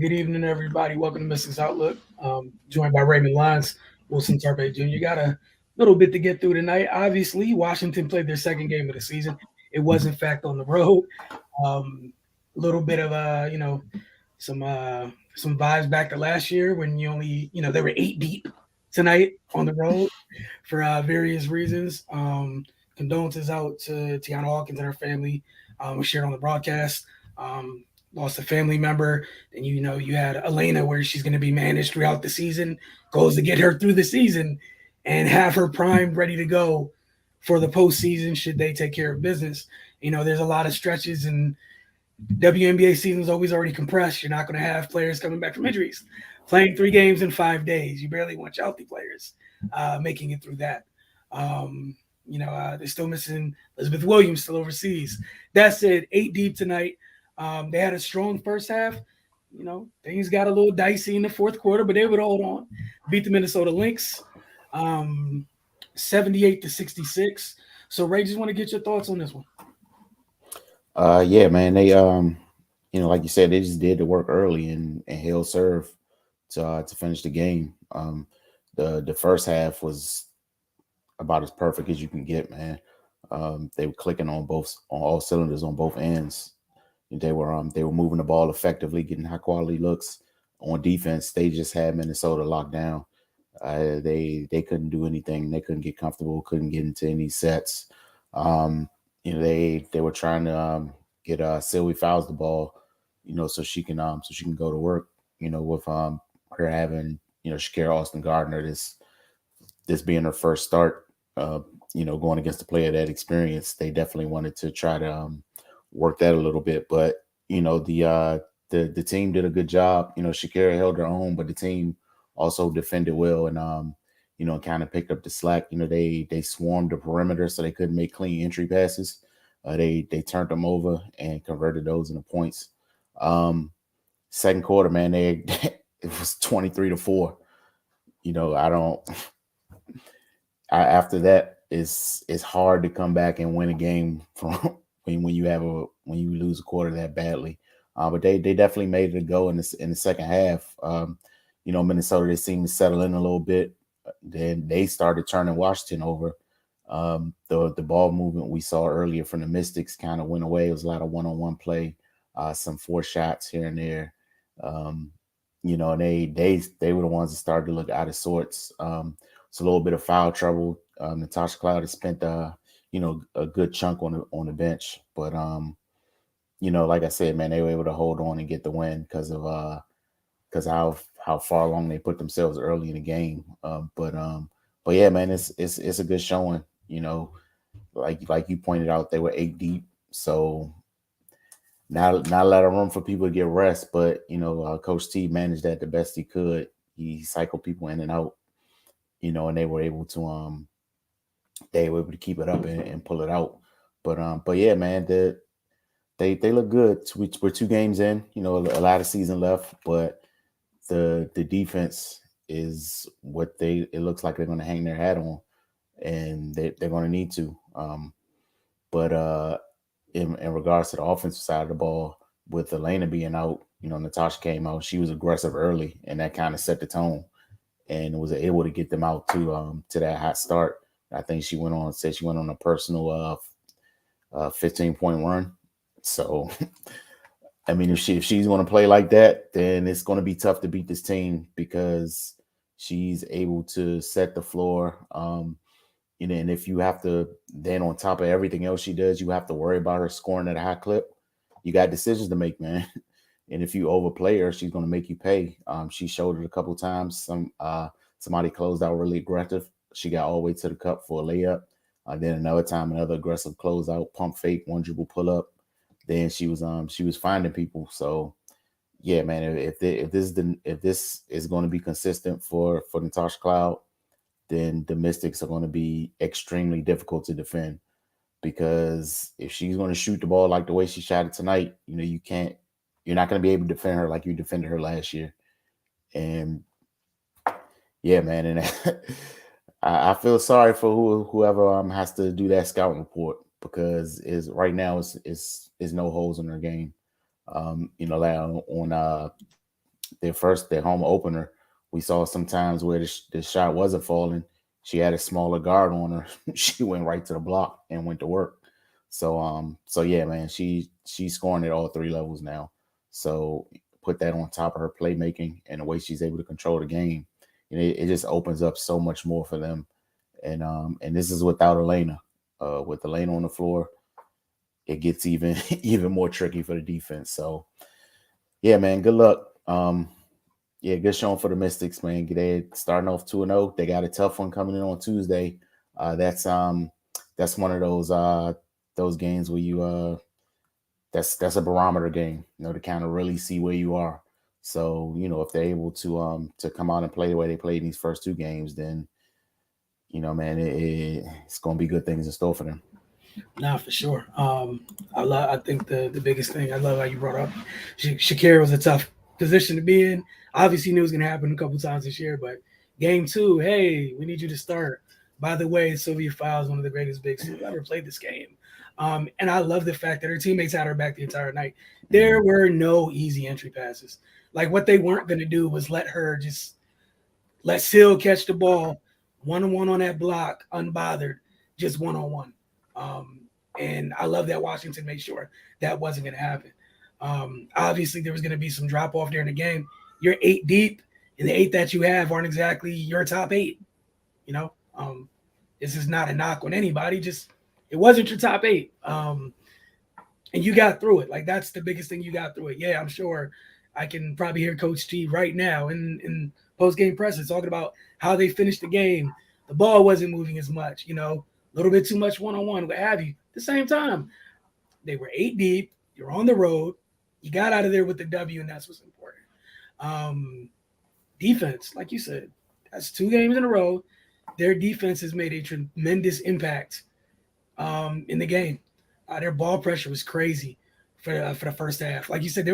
Good evening, everybody. Welcome to Mystics Outlook. Joined by Raymond Lyons, Wilson Tarpe Jr. Got a little bit to get through tonight. Obviously, Washington played their second game of the season. It was, in fact, on the road. A little bit of some some vibes back to last year when you only they were 8 deep tonight on the road for various reasons. Condolences out to Tiana Hawkins and her family. We shared on the broadcast. Um, Lost a family member. Then you had Elena, where she's going to be managed throughout the season. Goals to get her through the season and have her primed, ready to go for the postseason. Should they take care of business? There's a lot of stretches, and WNBA season is always already compressed. You're not going to have players coming back from injuries, playing 3 games in 5 days. You barely want healthy players making it through that. They're still missing Elizabeth Williams, still overseas. That said, 8 deep tonight. They had a strong first half. Things got a little dicey in the fourth quarter, but they would hold on. Beat the Minnesota Lynx, 78-66. So, Ray, just want to get your thoughts on this one. Yeah, man. They like you said, they just did the work early and held serve to finish the game. The first half was about as perfect as you can get, man. They were clicking on all cylinders on both ends. They were moving the ball effectively, getting high quality looks on defense. They just had Minnesota locked down. They couldn't do anything. They couldn't get comfortable. Couldn't get into any sets. They were trying to get Sylvie Fowles the ball, so she can go to work. With her having Shakira Austin Gardner, this being her first start. Going against a player that experience, they definitely wanted to try to work that a little bit. But the team did a good job. Shakira held her own, but the team also defended well and kind of picked up the slack. They swarmed the perimeter so they couldn't make clean entry passes. They turned them over and converted those into points. Second quarter, man, it was 23-4. I don't. After that, it's hard to come back and win a game from when you lose a quarter that badly. But they definitely made it a go in the second half. Minnesota, they seemed to settle in a little bit. Then they started turning Washington over. The ball movement we saw earlier from the Mystics kind of went away. It was a lot of one-on-one play, some four shots here and there. And they were the ones that started to look out of sorts. It's a little bit of foul trouble. Natasha Cloud has spent a good chunk on the bench, but like I said, man, they were able to hold on and get the win because how far along they put themselves early in the game. But yeah, man, it's a good showing. Like you pointed out, they were 8 deep, so not a lot of room for people to get rest. But Coach T managed that the best he could. He cycled people in and out, and they were able to keep it up and pull it out. But yeah, man, they look good. We're 2 games in, a lot of season left, but the defense is what it looks like they're going to hang their hat on, and they're going to need to. But in regards to the offensive side of the ball, with Elena being out, Natasha came out. She was aggressive early, and that kind of set the tone, and was able to get them out to that hot start. I think she went on a personal 15-point run. So, I mean, if she's going to play like that, then it's going to be tough to beat this team because she's able to set the floor. And if you have to, then on top of everything else she does, you have to worry about her scoring at a high clip. You got decisions to make, man. And if you overplay her, she's going to make you pay. She showed it a couple of times. Somebody closed out really aggressive. She got all the way to the cup for a layup. Then another time, another aggressive closeout, pump fake, one dribble pull up. Then she was finding people. So yeah, man, if this is going to be consistent for Natasha Cloud, then the Mystics are going to be extremely difficult to defend, because if she's going to shoot the ball like the way she shot it tonight, you're not going to be able to defend her like you defended her last year. And yeah, man, and I feel sorry for whoever has to do that scouting report, because is right now is no holes in her game. Like their home opener, we saw sometimes where the shot wasn't falling. She had a smaller guard on her. She went right to the block and went to work. So yeah, man, she's scoring at all three levels now. So put that on top of her playmaking and the way she's able to control the game, it just opens up so much more for them. And this is without Elena. With Elena on the floor, it gets even even more tricky for the defense. So yeah, man, good luck. Yeah, good showing for the Mystics, man. They starting off 2-0. They got a tough one coming in on Tuesday. That's one of those games where you that's a barometer game, to kind of really see where you are. So, if they're able to come out and play the way they played in these first two games, then man, it's gonna be good things in store for them. Nah, for sure. I think the biggest thing I love how you brought up Shakira was a tough position to be in. Obviously, knew it was going to happen a couple times this year, but game two, hey, we need you to start. By the way, Sylvia Fowles, one of the greatest bigs who ever played this game. And I love the fact that her teammates had her back the entire night. There were no easy entry passes. Like what they weren't going to do was let Seal catch the ball 1-on-1 on that block, unbothered, just 1-on-1. Um, and I love that Washington made sure that wasn't going to happen. Obviously, there was going to be some drop off during the game. You're 8 deep, and the 8 that you have aren't exactly your top 8. You know, this is not a knock on anybody. Just it wasn't your top 8. And you got through it. Like that's the biggest thing. You got through it. Yeah, I'm sure I can probably hear Coach T right now in post game presses talking about how they finished the game. The ball wasn't moving as much. A little bit too much 1-on-1, what have you. At the same time, they were 8 deep. You're on the road. You got out of there with the W, and that's what's important. Um, Defense, like you said, that's 2 games in a row. Their defense has made a tremendous impact in the game. Their ball pressure was crazy for the first half. Like you said,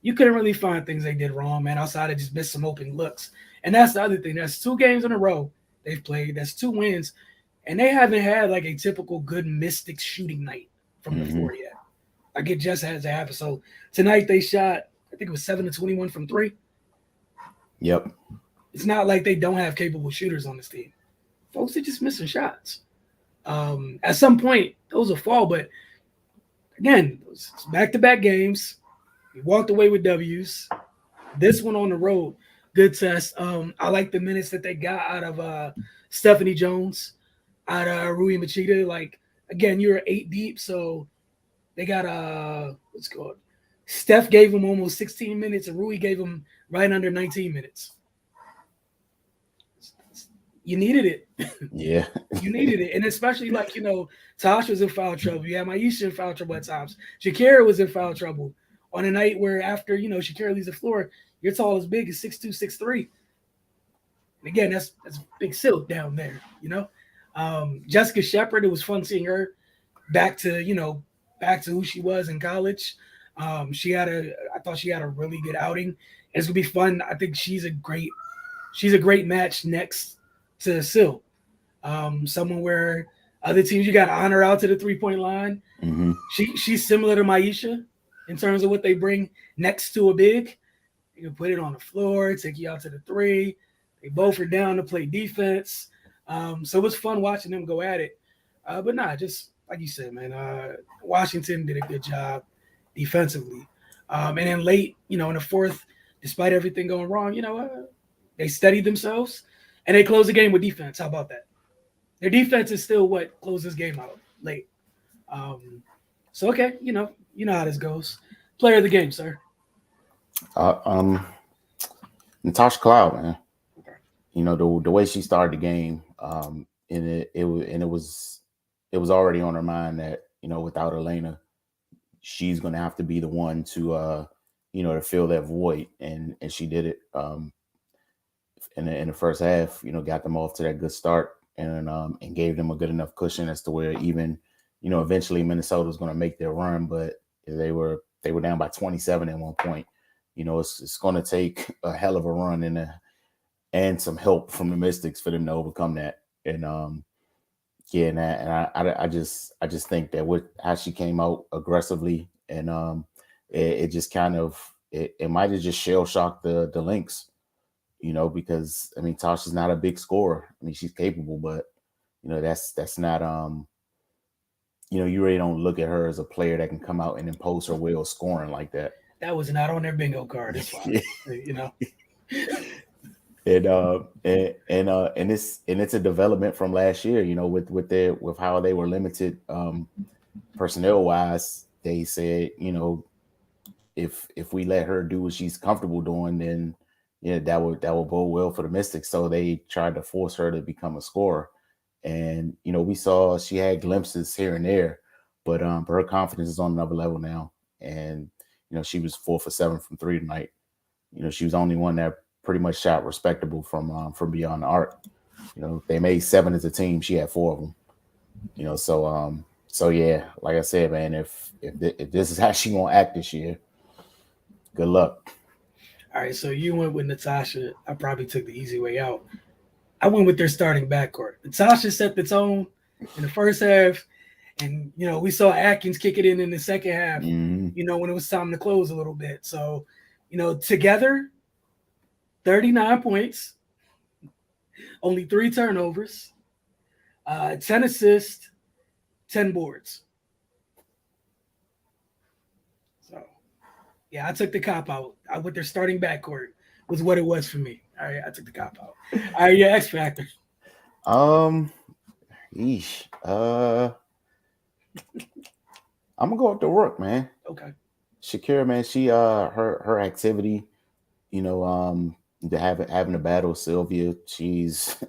you couldn't really find things they did wrong, man, outside of just missed some open looks. And that's the other thing. That's 2 games in a row they've played. That's 2 wins. And they haven't had like a typical good Mystics shooting night from the floor yet. Like it just has to happen. So tonight they shot, I think it was 7-21 from 3. Yep. It's not like they don't have capable shooters on this team. Folks are just missing shots. At some point, those will fall. But again, it's back-to-back games. We walked away with W's. This one on the road, good test. I like the minutes that they got out of Stephanie Jones, out of Rui Machida. Like, again, you're 8 deep, so they got what's called. Steph gave him almost 16 minutes, and Rui gave him right under 19 minutes. You needed it. Yeah. You needed it. And especially like, Tosh was in foul trouble. You had Maisha in foul trouble at times. Shakira was in foul trouble on a night where after, Shakira leaves the floor, your tall as big as 6'2", 6'3". And again, that's big silk down there, Jessica Shepard, it was fun seeing her back to who she was in college. I thought she had a really good outing. And it's gonna be fun. I think she's a great match next to Sil. Someone where other teams you got to honor out to the 3-point line. Mm-hmm. She's similar to Maisha in terms of what they bring next to a big. You can put it on the floor, take you out to the 3. They both are down to play defense. So it was fun watching them go at it. But just like you said, man, Washington did a good job defensively. And then late, in the fourth, despite everything going wrong, they steadied themselves and they closed the game with defense. How about that? Their defense is still what closed this game out late. So okay, you know how this goes. Player of the game, sir. Natasha Cloud, man. The way she started the game, and it was already on her mind that without Elena, she's gonna have to be the one to to fill that void, and she did it. In the first half, got them off to that good start, and gave them a good enough cushion as to where even eventually Minnesota was going to make their run, but they were down by 27 at one point. It's going to take a hell of a run and some help from the Mystics for them to overcome that. And I just think that with how she came out aggressively, and it just kind of it might have just shell shocked the Lynx, because I mean Tasha's not a big scorer. I mean she's capable, but that's not you really don't look at her as a player that can come out and impose her will scoring like that. That was not on their bingo card. It's fine. You know. And it's a development from last year, with how they were limited personnel wise. They said, if we let her do what she's comfortable doing, then yeah, that will bode well for the Mystics. So they tried to force her to become a scorer. And we saw she had glimpses here and there, but her confidence is on another level now. And she was 4 for 7 from three tonight. She was the only one that pretty much shot respectable from beyond the arc. They made 7 as a team. She had 4 of them. So yeah, like I said, man, if this is how she gonna act this year, good luck. All right, so you went with Natasha. I probably took the easy way out. I went with their starting backcourt. Natasha set the tone in the first half, and we saw Atkins kick it in the second half. Mm-hmm. When it was time to close a little bit. So, together, 39 points, only 3 turnovers, 10 assists, 10 boards. So, yeah, I took the cop out. With their starting backcourt was what it was for me. All right, I took the cop out. All right, yeah, X Factor. Yeesh. I'm gonna go with the Rook, man. Okay. Shakira, man, she her activity, having a battle with Sylvia, she's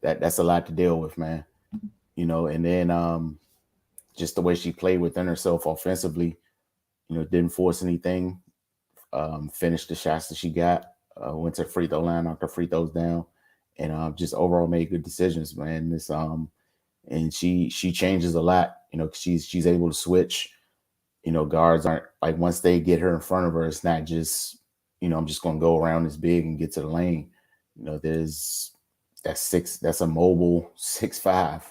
that's a lot to deal with, man. And then just the way she played within herself offensively, didn't force anything, finished the shots that she got, went to the free throw line, knocked her free throws down, and just overall made good decisions, man. And she changes a lot, she's able to switch. Guards aren't like, once they get her in front of her, it's not just, I'm just going to go around this big and get to the lane. That's a mobile 6'5",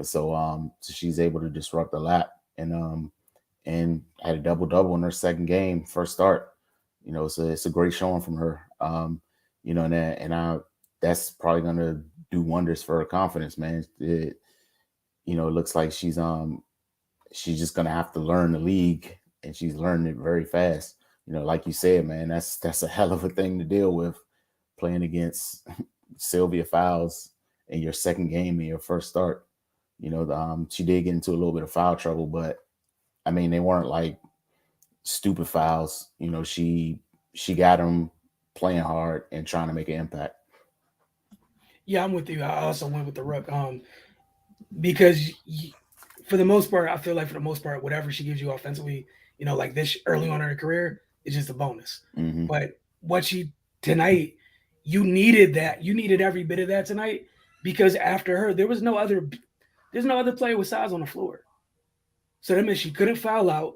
so she's able to disrupt a lot, and had a double in her second game, first start. So it's a great showing from her. That's probably going to do wonders for her confidence, man. It looks like she's just gonna have to learn the league, and she's learning it very fast. Like you said, man, that's a hell of a thing to deal with, playing against Sylvia Fowles in your second game in your first start. She did get into a little bit of foul trouble, but I mean, they weren't like stupid fouls. She got them playing hard and trying to make an impact. Yeah, I'm with you. I also went with the Rook. Because for the most part, I feel like whatever she gives you offensively, like this early on in her career, is just a bonus. Mm-hmm. But what she tonight, you needed that. You needed every bit of that tonight, because after her, there's no other player with size on the floor. So that means she couldn't foul out.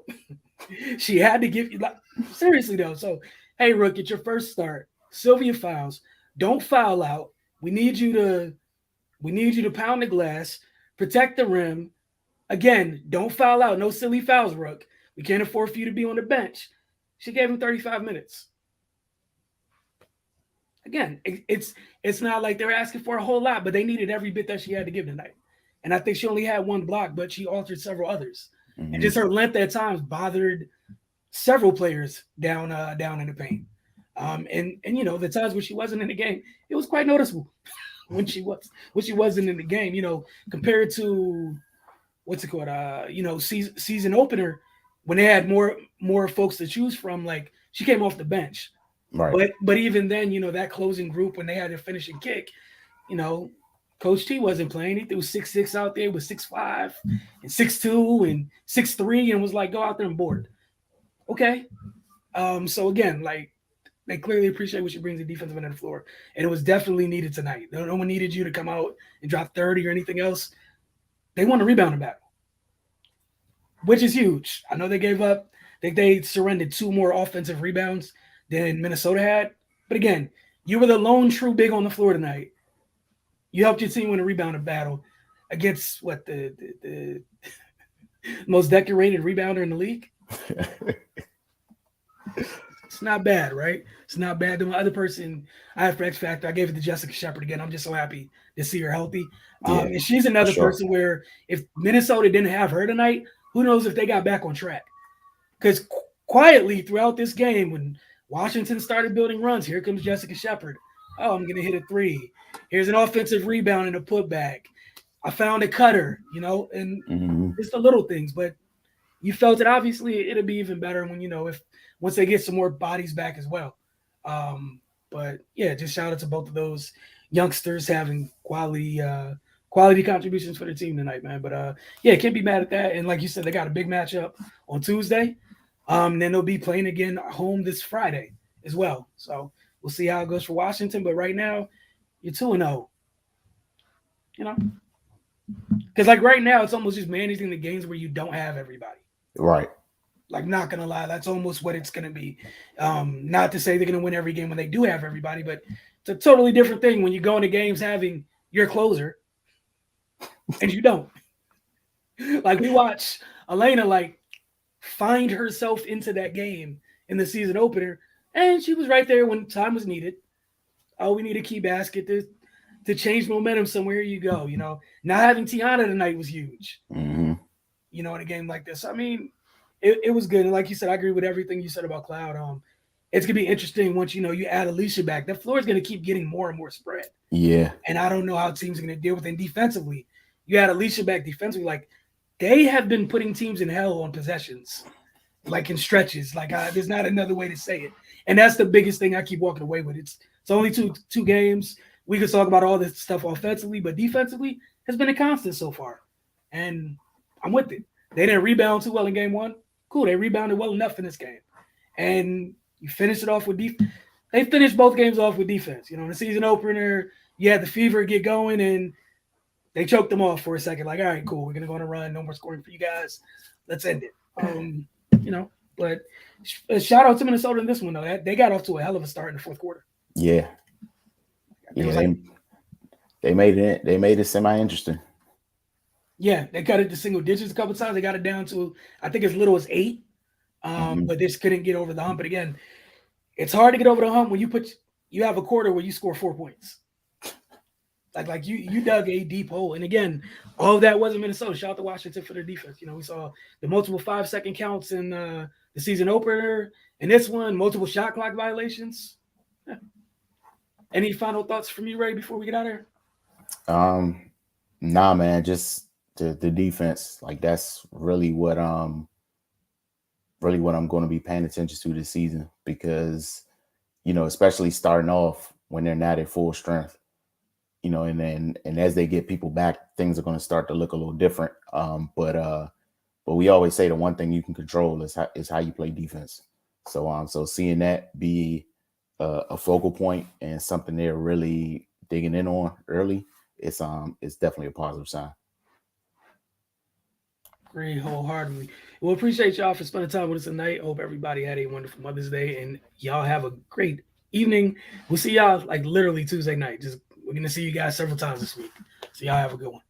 She had to give you, like, seriously though. So hey, Rook, it's your first start. Sylvia Fowles, don't foul out. We need you to pound the glass, protect the rim. Again, don't foul out. No silly fouls, Rook. We can't afford for you to be on the bench. She gave him 35 minutes. Again, it's not like they were asking for a whole lot, but they needed every bit that she had to give tonight. And I think she only had one block, but she altered several others. Mm-hmm. And just her length at times bothered several players down in the paint. And the times when she wasn't in the game, it was quite noticeable when she wasn't in the game. Compared to what's it called? Season opener, when they had more folks to choose from. Like, she came off the bench, right? But even then, that closing group, when they had their finishing kick, Coach T wasn't playing. He threw 6'6" out there with 6'5" and 6'2" and 6'3", and was like, go out there and board. Okay. So again, like, they clearly appreciate what she brings to defensive end of the floor. And it was definitely needed tonight. No one needed you to come out and drop 30 or anything else. They won a rebounding battle, which is huge. I know they gave up. They surrendered 2 more offensive rebounds than Minnesota had. But again, you were the lone true big on the floor tonight. You helped your team win a rebounding battle against the most decorated rebounder in the league. It's not bad, right? It's not bad. The other person I have for X Factor, I gave it to Jessica Shepard again. I'm just so happy to see her healthy. Yeah, And she's for another sure. person where if Minnesota didn't have her tonight, who knows if they got back on track? Because quietly throughout this game, when Washington started building runs, here comes Jessica Shepard. Oh, I'm going to hit a three. Here's an offensive rebound and a putback. I found a cutter, and Hmm. it's the little things. But you felt it. Obviously, it'll be even better when if once they get some more bodies back as well. But yeah, just shout out to both of those youngsters having quality contributions for the team tonight, man. But yeah, can't be mad at that. And like you said, they got a big matchup on Tuesday. Then they'll be playing again home this Friday as well. So we'll see how it goes for Washington. But right now, you're 2-0. You know, because like right now, it's almost just managing the games where you don't have everybody. Right. Like, not gonna lie, that's almost what it's gonna be. Not to say they're gonna win every game when they do have everybody, but it's a totally different thing when you go into games having your closer and you don't. Like, we watch Elena find herself into that game in the season opener, and she was right there when time was needed. Oh, we need a key basket to change momentum somewhere you go. Not having Tiana tonight was huge. Hmm. In a game like this. I mean, it was good. And like you said, I agree with everything you said about Cloud. It's gonna be interesting once you add Alicia back. The floor is gonna keep getting more and more spread. Yeah. And I don't know how teams are gonna deal with it. And defensively, you add Alicia back defensively. Like, they have been putting teams in hell on possessions, like in stretches. Like, there's not another way to say it. And that's the biggest thing I keep walking away with. It's only two games. We could talk about all this stuff offensively, but defensively has been a constant so far. And I'm with it. They didn't rebound too well in game one. Cool, they rebounded well enough in this game. And you finish it off with defense. They finished both games off with defense. In the season opener, you had the fever get going, and they choked them off for a second. Like, all right, cool, we're going to go on a run. No more scoring for you guys. Let's end it. But shout out to Minnesota in this one, though. They got off to a hell of a start in the fourth quarter. Yeah. It was Yeah. They made it. They made it semi-interesting. Yeah, they cut it to single digits a couple of times. They got it down to, I think, as little as 8. But they just couldn't get over the hump. But again, it's hard to get over the hump when you have a quarter where you score 4 points. Like you dug a deep hole. And again, all of that wasn't Minnesota. Shout out to Washington for their defense. We saw the multiple 5-second counts in the season opener. And this one, multiple shot clock violations. Yeah. Any final thoughts from you, Ray, before we get out of here? Nah, man, just the defense. Like, that's really what I'm going to be paying attention to this season, because especially starting off when they're not at full strength, and as they get people back, things are going to start to look a little different. But we always say the one thing you can control is how you play defense. So seeing that be a focal point and something they're really digging in on early, it's definitely a positive sign. Agree wholeheartedly. Well, appreciate y'all for spending time with us tonight. Hope everybody had a wonderful Mother's Day, and y'all have a great evening. We'll see y'all literally Tuesday night. We're gonna see you guys several times this week. So y'all have a good one.